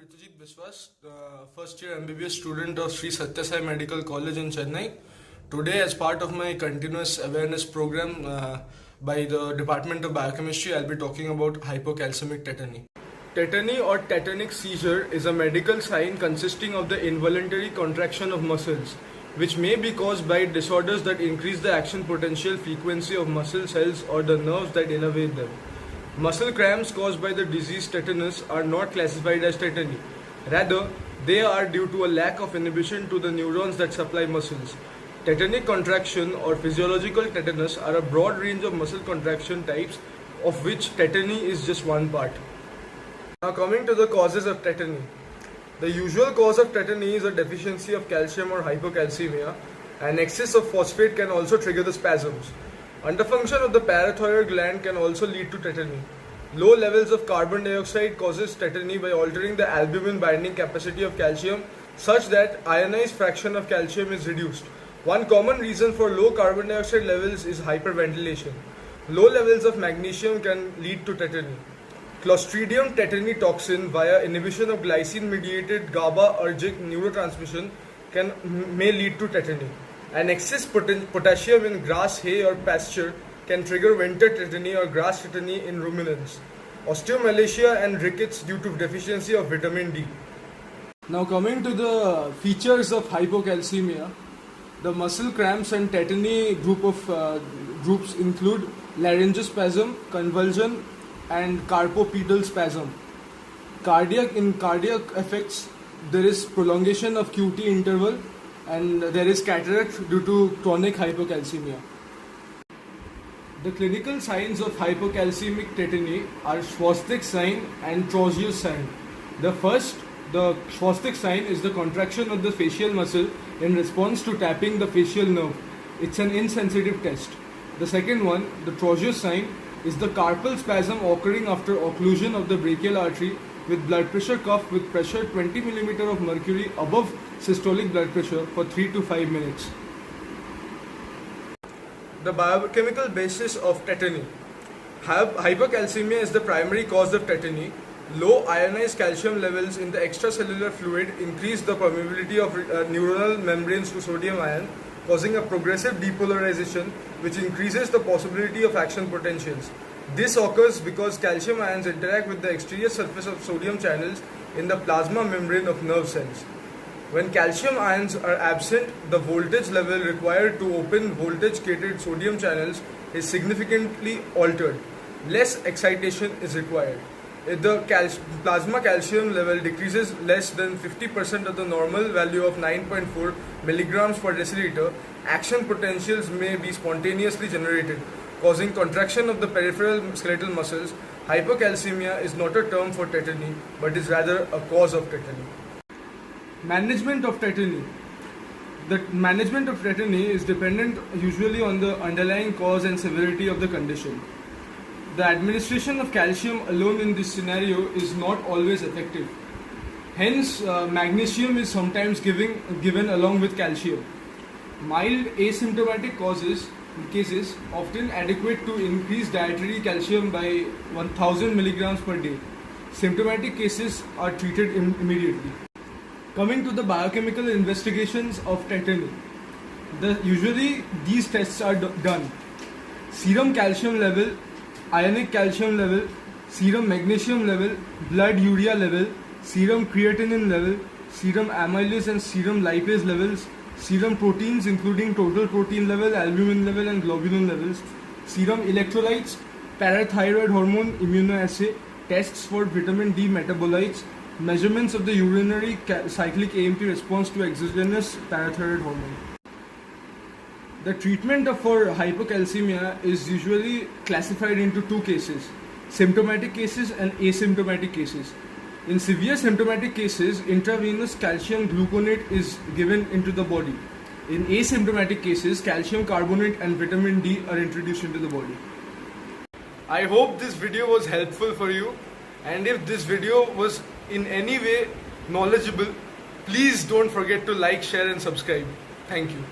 Ritujit Biswas, first year MBBS student of Sri Satya Sai Medical College in Chennai. Today, as part of my continuous awareness program by the Department of Biochemistry, I'll be talking about hypocalcemic tetany. Tetany or tetanic seizure is a medical sign consisting of the involuntary contraction of muscles, which may be caused by disorders that increase the action potential frequency of muscle cells or the nerves that innervate them. Muscle cramps caused by the disease tetanus are not classified as tetany. Rather, they are due to a lack of inhibition to the neurons that supply muscles. Tetanic contraction or physiological tetanus are a broad range of muscle contraction types, of which tetany is just one part. Now coming to the causes of tetany. The usual cause of tetany is a deficiency of calcium or hypocalcemia, and excess of phosphate can also trigger the spasms. Underfunction of the parathyroid gland can also lead to tetany. Low levels of carbon dioxide causes tetany by altering the albumin binding capacity of calcium such that ionized fraction of calcium is reduced. One common reason for low carbon dioxide levels is hyperventilation. Low levels of magnesium can lead to tetany. Clostridium tetany toxin via inhibition of glycine-mediated GABAergic neurotransmission may lead to tetany. An excess potassium in grass, hay or pasture can trigger winter tetany or grass tetany in ruminants. Osteomalacia and rickets due to deficiency of vitamin D. Now coming to the features of hypocalcemia, the muscle cramps and tetany groups include laryngospasm, convulsion and carpopedal spasm. In cardiac effects, there is prolongation of QT interval and there is cataract due to chronic hypocalcemia. The clinical signs of hypocalcemic tetany are Schwarzschild sign and Trousseau sign. The Schwarzschild sign is the contraction of the facial muscle in response to tapping the facial nerve. It's an insensitive test. The second one, the Trousseau sign, is the carpal spasm occurring after occlusion of the brachial artery with blood pressure cuff with pressure 20 mm of mercury above systolic blood pressure for 3 to 5 minutes. The biochemical basis of tetany. Hypocalcemia is the primary cause of tetany. Low ionized calcium levels in the extracellular fluid increase the permeability of neuronal membranes to sodium ion, causing a progressive depolarization which increases the possibility of action potentials. This occurs because calcium ions interact with the exterior surface of sodium channels in the plasma membrane of nerve cells. When calcium ions are absent, the voltage level required to open voltage-gated sodium channels is significantly altered. Less excitation is required. If the plasma calcium level decreases less than 50% of the normal value of 9.4 milligrams per deciliter, action potentials may be spontaneously generated, causing contraction of the peripheral skeletal muscles. Hypocalcemia is not a term for tetany, but is rather a cause of tetany. Management of tetany. The management of tetany is dependent usually on the underlying cause and severity of the condition. The administration of calcium alone in this scenario is not always effective. Hence, magnesium is sometimes given along with calcium. Mild asymptomatic cases often adequate to increase dietary calcium by 1000 milligrams per day. Symptomatic cases are treated immediately. Coming to the biochemical investigations of tetany. Usually these tests are done. Serum calcium level, ionic calcium level, serum magnesium level, blood urea level, serum creatinine level, serum amylase and serum lipase levels, serum proteins including total protein level, albumin level and globulin levels, serum electrolytes, parathyroid hormone immunoassay, tests for vitamin D metabolites, measurements of the urinary cyclic AMP response to exogenous parathyroid hormone. The treatment for hypocalcemia is usually classified into two cases, symptomatic cases and asymptomatic cases. In severe symptomatic cases, intravenous calcium gluconate is given into the body. In asymptomatic cases, calcium carbonate and vitamin D are introduced into the body. I hope this video was helpful for you, and if this video was in any way knowledgeable, please don't forget to like, share and subscribe. Thank you.